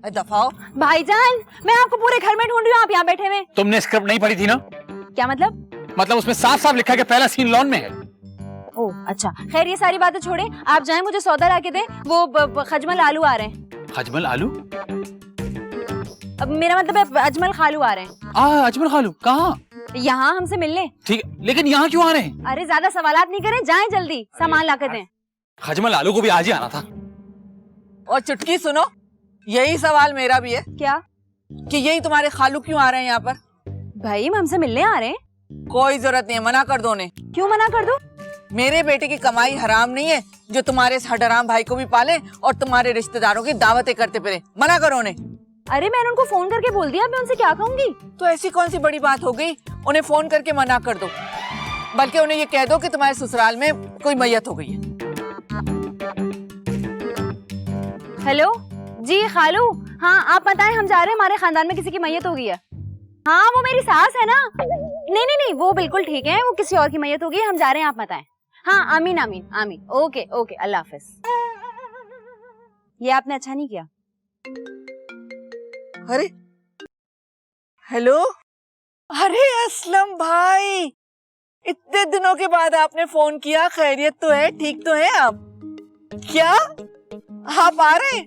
दफाओ। भाईजान, मैं आपको पूरे घर में ढूंढ रही हूँ, आप यहाँ बैठे हुए। तुमने स्क्रिप्ट नहीं पढ़ी थी ना? क्या मतलब? मतलब उसमें साफ साफ लिखा है कि पहला सीन लॉन में है। ओह अच्छा, खैर ये सारी बातें छोड़े, आप जाएं मुझे सौदा ला के दें। वो खजमल आलू आ रहे हैं। खजमल आलू? अब मेरा मतलब है अजमल खालू आ रहे हैं। अजमल खालू कहाँ? यहाँ हमसे मिलने। ठीक, लेकिन यहाँ क्यों आ रहे हैं? अरे ज्यादा सवालात नहीं करें, जाएं जल्दी, सामान ला के दें। खजमल आलू को भी आज ही आना था। और चुटकी सुनो, यही सवाल मेरा भी है। क्या? कि यही तुम्हारे खालू क्यों आ रहे हैं यहाँ पर? भाई हम हमसे मिलने आ रहे हैं। कोई जरूरत नहीं है, मना कर दो उन्हें। क्यों मना कर दो? मेरे बेटे की कमाई हराम नहीं है जो तुम्हारे इस हडराम भाई को भी पाले और तुम्हारे रिश्तेदारों की दावतें करते फिरे। मना करो उन्हें। अरे मैंने उनको फोन करके बोल दिया, मैं उनसे क्या कहूंगी? तो ऐसी कौन सी बड़ी बात हो गई, उन्हें फोन करके मना कर दो। बल्कि उन्हें ये कह दो कि तुम्हारे ससुराल में कोई मैयत हो गई है। हेलो जी खालू, हाँ आप बताएं, हम जा रहे हैं, हमारे खानदान में किसी की मैयत हो गई है। हाँ वो मेरी सास है ना। नहीं नहीं नहीं, वो बिल्कुल ठीक है, वो किसी और की मैयत हो गई है, हम जा रहे हैं, आप बताएं। हाँ आमीन आमीन आमीन, ओके ओके, अल्लाह हाफिज। ये आपने अच्छा नहीं किया। अरे हेलो, अरे असलम भाई, इतने दिनों के बाद आपने फोन किया, खैरियत तो है? ठीक तो है आप? क्या आप आ रहे हैं?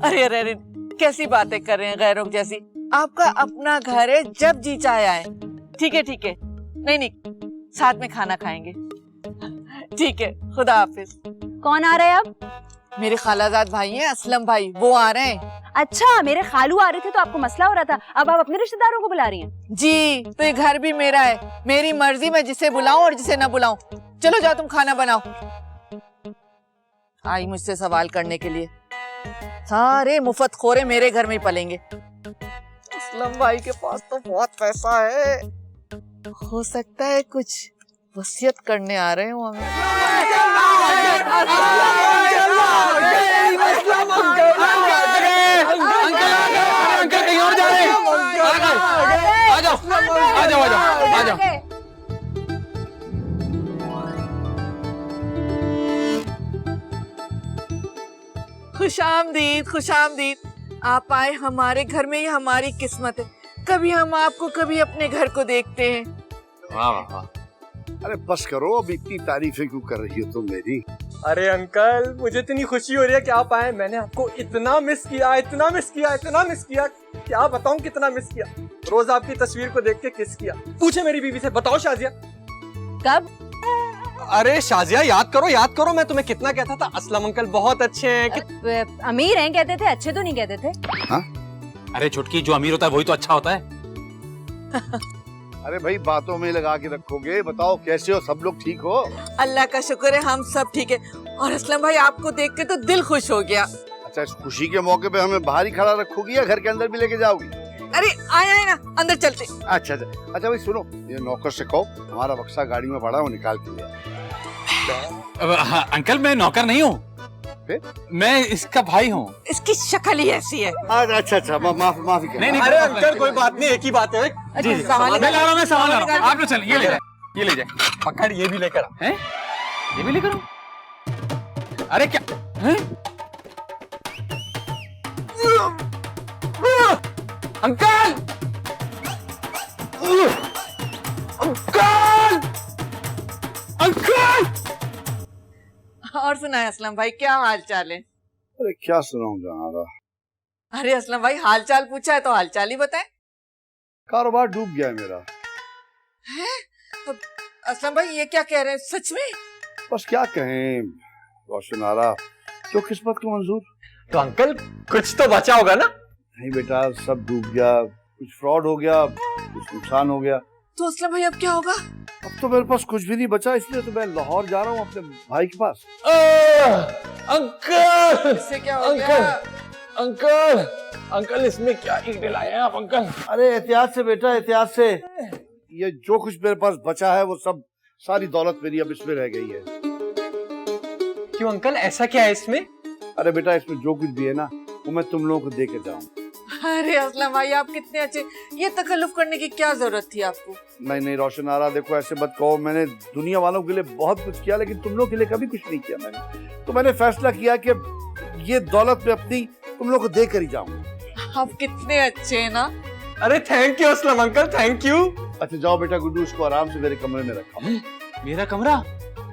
अरे अरे अरे, कैसी बातें कर रहे हैं गैरों जैसी। आपका अपना घर है, जब जी चाहे आए। ठीक है ठीक है, नहीं नहीं, साथ में खाना खाएंगे। ठीक है, खुदा हाफिज। कौन आ रहा है अब? मेरे खालाजाद भाई हैं असलम भाई, वो आ रहे हैं। अच्छा, मेरे खालू आ रहे थे तो आपको मसला हो रहा था, अब आप अपने रिश्तेदारों को बुला रही हैं? जी, तो ये घर भी मेरा है, मेरी मर्जी, मैं जिसे बुलाऊं और जिसे ना बुलाऊं। चलो जाओ तुम खाना बनाओ। आई मुझसे सवाल करने के लिए, सारे मुफ्त खोरे मेरे घर में ही पलेंगे। असलम भाई के पास तो बहुत पैसा है, हो सकता है कुछ वसीयत करने आ रहे हो हमें। अंकल कहीं और जा रहे हैं। आ जाओ आ जाओ आ जाओ आ जाओ। खुशामदीद खुशामदीद, आप आए हमारे घर में, ये हमारी किस्मत है। कभी हम आपको, कभी अपने घर को देखते हैं। वाह वाह वाह। अरे बस करो, अब इतनी तारीफें क्यों कर रही हो तुम मेरी? अरे अंकल, मुझे इतनी खुशी हो रही है कि आप आए। मैंने आपको इतना मिस किया, इतना मिस किया, इतना मिस किया, क्या बताऊं कितना मिस किया। रोज आपकी तस्वीर को देख के किस किया। पूछे मेरी बीवी से, बताओ शाजिया। कब? अरे शाजिया, याद करो, मैं तुम्हें कितना कहता था असलम अंकल बहुत अच्छे हैं। अमीर हैं कहते थे, अच्छे तो नहीं कहते थे। हाँ? अरे छुटकी, जो अमीर होता है वही तो अच्छा होता है। अरे भाई, बातों में लगा के रखोगे। बताओ कैसे हो, सब लोग ठीक हो? अल्लाह का शुक्र है, हम सब ठीक है। और असलम भाई, आपको देख के तो दिल खुश हो गया। अच्छा, इस खुशी के मौके पे हमें बाहर ही खड़ा रखोगी या घर के अंदर भी लेके जाओगी? अरे आए ना, अंदर चलते। अच्छा अच्छा अच्छा भाई सुनो, ये नौकर से कहो हमारा बक्सा गाड़ी में पड़ा है, वो निकाल के ले आए। हाँ, अंकल मैं नौकर नहीं हूँ, मैं इसका भाई हूँ। इसकी शक्ल ही ऐसी है। अच्छा अच्छा, माफी कर। नहीं अरे अंकल कोई बात नहीं, एक ही बात है। जी जी, सामान मैं ला रहा हूँ, मैं सामान ला रहा हूँ। आप लोग चलिए, ये ले जाए, ये ले जाए। पकड़, ये भी लेकर आ। हैं? ये भी लेकर आऊं? अरे क्या हैं? अंकल! अंकल! अंकल! और सुनाए असलम भाई, क्या हाल चाल है? अरे क्या सुनाऊं जनारा, अरे असलम भाई, हाल चाल पूछा है तो हाल चाल ही बताएं। कारोबार डूब गया है मेरा। तो असलम भाई ये क्या कह रहे हैं, सच में? बस क्या कहें रोशनारा, जो किस्मत को मंजूर। तो अंकल कुछ तो बचा होगा ना? नहीं बेटा, सब डूब गया, कुछ फ्रॉड हो गया, कुछ नुकसान हो गया। तो असलम भाई अब क्या होगा? अब तो मेरे पास कुछ भी नहीं बचा, इसलिए तो मैं लाहौर जा रहा हूँ अपने भाई के पास। अंकल! इससे क्या हो गया? अंकल! अंकल इसमें क्या ईंटें लाए हैं आप अंकल? अरे एहतियात से बेटा, एहतियात से। ये जो कुछ मेरे पास बचा है वो सब, सारी दौलत मेरी अब इसमें रह गई है। क्यों अंकल, ऐसा क्या है इसमें? अरे बेटा, इसमें जो कुछ भी है ना, वो मैं तुम लोगों को दे के जाऊँ। अरे असलम भाई आप कितने अच्छे, ये तकल्लुफ करने की क्या जरूरत थी आपको? नहीं नहीं रोशनारा, देखो ऐसे मत कहो, मैंने दुनिया वालों के लिए बहुत कुछ किया, लेकिन तुम लोग के लिए कभी कुछ नहीं किया मैंने। तो मैंने फैसला किया कि ये दौलत मैं अपनी तुम लोग को दे कर ही जाऊंगा। आप कितने अच्छे हैं ना। अरे thank you Aslam uncle, thank you. अच्छा जाओ बेटा गुड्डू, उसको आराम से मेरे कमरे में रखा। मेरा कमरा?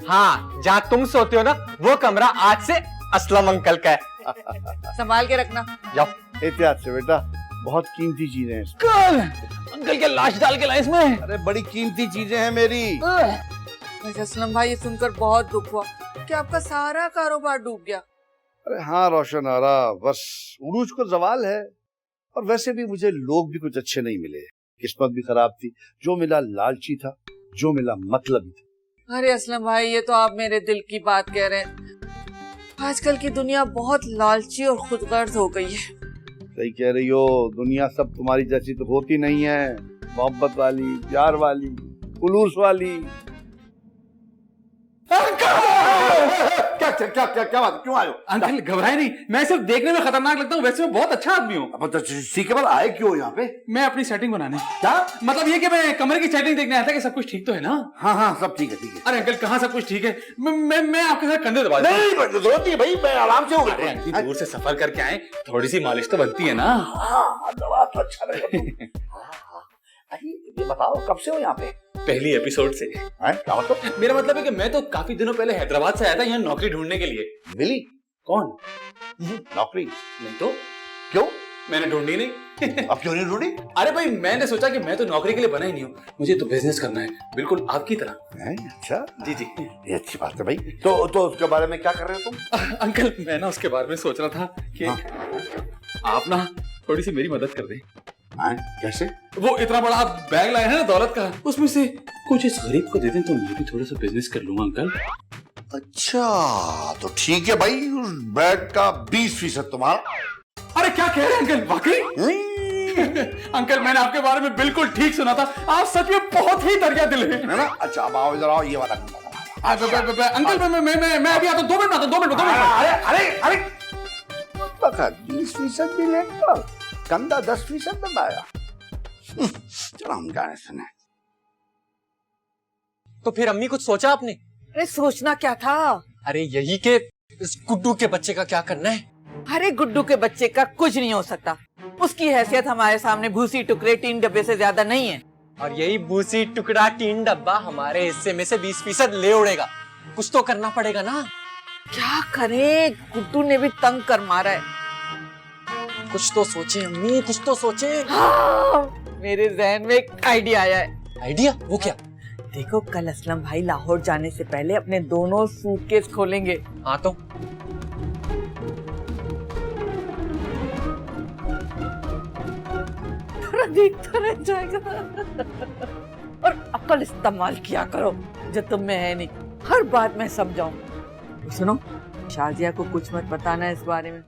हाँ, जहाँ तुम सोते हो ना वो कमरा आज से असलम अंकल का है। संभाल के रखना। जाओ। एहतियात से बेटा, बहुत कीमती चीजें हैं इसमें। अंकल क्या लाश डाल के लाए इसमें? अरे बड़ी कीमती चीजें हैं मेरी। वैसे असलम भाई, ये सुनकर बहुत दुख हुआ कि आपका सारा कारोबार डूब गया। अरे हाँ रोशन आरा, बस उरूज को जवाल है। और वैसे भी मुझे लोग भी कुछ अच्छे नहीं मिले, किस्मत भी खराब थी। जो मिला लालची था, जो मिला मतलबी था। अरे असलम भाई, ये तो आप मेरे दिल की बात कह रहे हैं। आजकल की दुनिया बहुत लालची और खुदगर्ज हो गई है। सही कह रही हो, दुनिया सब तुम्हारी जैसी तो होती नहीं है। मोहब्बत वाली, प्यार वाली, खुलूस वाली। क्या बात, क्यों आए हो? अंकल घबराए नहीं, मैं सिर्फ देखने में खतरनाक लगता हूँ, वैसे मैं बहुत अच्छा आदमी हूँ। अब तो सीखे बल आए क्यों यहाँ पे? मैं अपनी सेटिंग बनाने। क्या मतलब ये कि मैं कमरे की सेटिंग देखने आया था कि सब कुछ ठीक तो है ना। हाँ हाँ सब ठीक है, ठीक है। अरे अंकल कहाँ सब कुछ ठीक है? मैं आपके साथ कंधे दबा दूं? नहीं जरूरत नहीं भाई, मैं आराम से अरे इतनी दूर से सफर करके आए, थोड़ी सी मालिश तो बनती है ना। हाँ दवा तो अच्छा रहेगा। ये बताओ कब से हो यहाँ पे? पहली एपिसोड से। क्या मतलब? मेरा मतलब है कि मैं तो काफी दिनों पहले हैदराबाद से आया था यहाँ नौकरी ढूंढने के लिए। मिली कौन? नौकरी? नहीं तो क्यों? मैंने ढूंढी नहीं। अब क्यों नहीं ढूंढी? अरे भाई मैंने सोचा कि मैं तो नौकरी के लिए बना ही नहीं हूँ, मुझे तो बिजनेस करना है, बिल्कुल आपकी तरह। अच्छा जी जी। ये अच्छी बात है भाई। तो उसके बारे में क्या कर रहे हो तुम? अंकल मैं ना उसके बारे में सोच रहा था कि आप ना थोड़ी सी मेरी मदद कर दें। कैसे? वो इतना बड़ा बैग लाए हैं ना दौलत का, उसमें से कुछ इस गरीब को दे दें तो मैं भी थोड़ा सा बिजनेस कर लूंगा अंकल। अच्छा तो ठीक है भाई, उस बैग का 20% तुम्हारा। अरे क्या कह रहे हैं अंकल, वाकई? अंकल मैंने आपके बारे में बिल्कुल ठीक सुना था, आप सच में बहुत ही दरिया दिल हैं। है ना? अच्छा अब आओ इधर आओ, ये वाला अंकल मैं अभी आता हूँ, 2 मिनट आता हूँ, 2 मिनट। अरे 20% भी लेकर कंधा 10% दबाया। चलो हम गाने सुने। तो फिर अम्मी कुछ सोचा आपने? अरे सोचना क्या था? अरे यही के इस गुड्डू के बच्चे का क्या करना है। अरे गुड्डू के बच्चे का कुछ नहीं हो सकता। उसकी हैसियत हमारे सामने भूसी टुकड़े 3 डब्बे से ज्यादा नहीं है। और यही भूसी टुकड़ा 3 डब्बा हमारे हिस्से में से 20% ले उड़ेगा। कुछ तो करना पड़ेगा ना। क्या करे, गुड्डू ने भी तंग कर मारा है। कुछ तो सोचे अम्मी, कुछ तो सोचे। हाँ, मेरे जहन में एक आइडिया आया है। आइडिया? वो क्या? देखो कल असलम भाई लाहौर जाने से पहले अपने दोनों सूटकेस खोलेंगे। हाँ तो थोड़ा देखता रह जाएगा। और अक्ल इस्तेमाल किया करो जो तुम में है नहीं। हर बात मैं समझाऊं। सुनो, शाजिया को कुछ मत बताना इस बारे में।